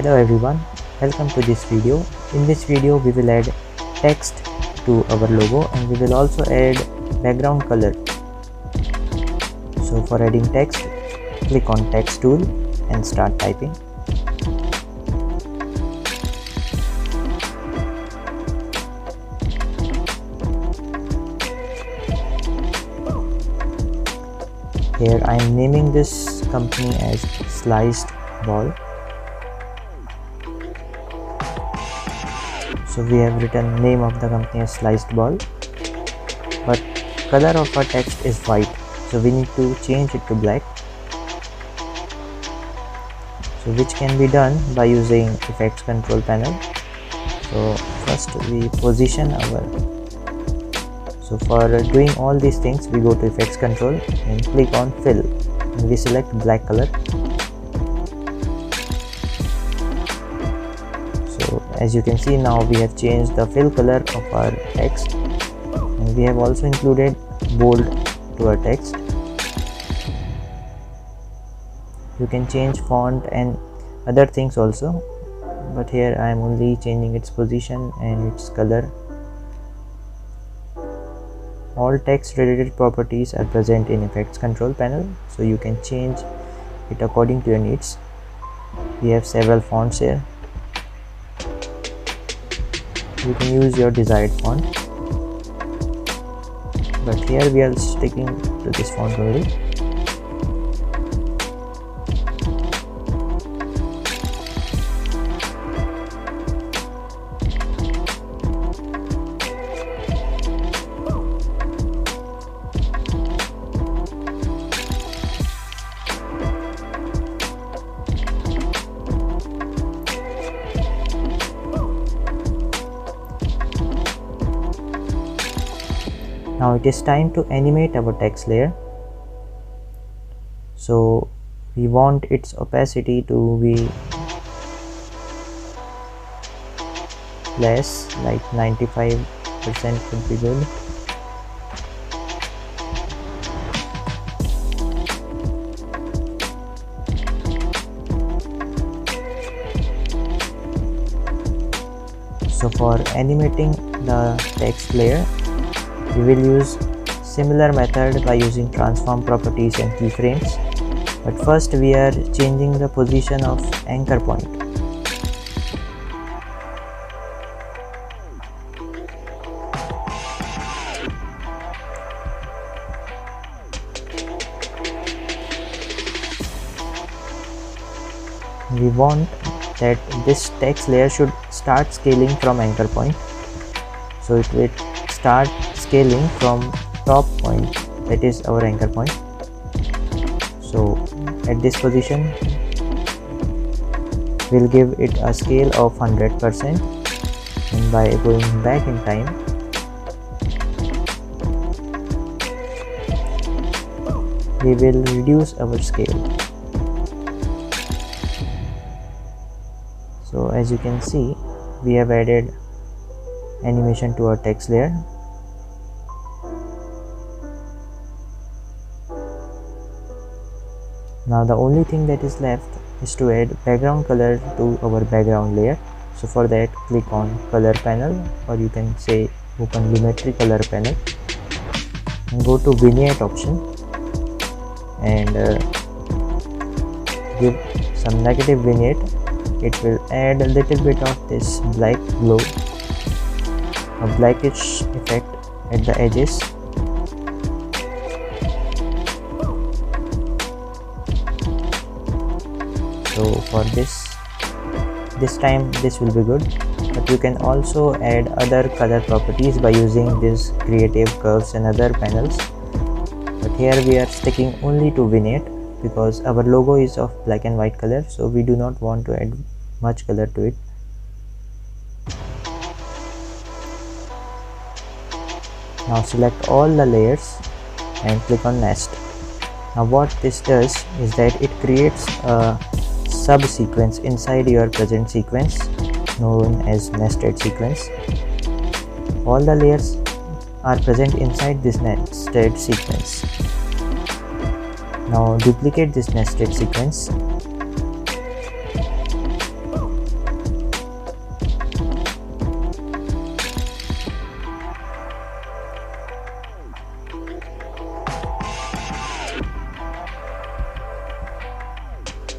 Hello everyone, welcome to this video. In this video we will add text to our logo and we will also add background color. So for adding text, click on text tool and start typing. Here I am naming this company as Sliced Ball. So we have written name of the company as Sliced Ball, but color of our text is white, so we need to change it to black. So which can be done by using effects control panel. So first we position our, so for doing all these things we go to effects control and click on fill and we select black color. So as you can see, now we have changed the fill color of our text and we have also included bold to our text. You can change font and other things also, but here I am only changing its position and its color. All text related properties are present in effects control panel, so you can change it according to your needs. We have several fonts here. You can use your desired font, but here we are sticking to this font only. Now it is time to animate our text layer. So we want its opacity to be less, like 95% would be good. So for animating the text layer, we will use similar method by using transform properties and keyframes, but first we are changing the position of anchor point. We want that this text layer should start scaling from anchor point, so it will start scaling from top point, that is our anchor point. So at this position we'll give it a scale of 100%, and by going back in time we will reduce our scale. So as you can see, we have added animation to our text layer. Now the only thing that is left is to add background color to our background layer. So for that, click on color panel, or you can say open Lumetri color panel and go to vignette option and give some negative vignette. It will add a little bit of this black glow, a blackish effect at the edges. So for this time this will be good, but you can also add other color properties by using these creative curves and other panels, but here we are sticking only to vignette because our logo is of black and white color, so we do not want to add much color to it. Now select all the layers and click on nest. Now what this does is that it creates a sub-sequence inside your present sequence known as nested sequence. All the layers are present inside this nested sequence. Now duplicate this nested sequence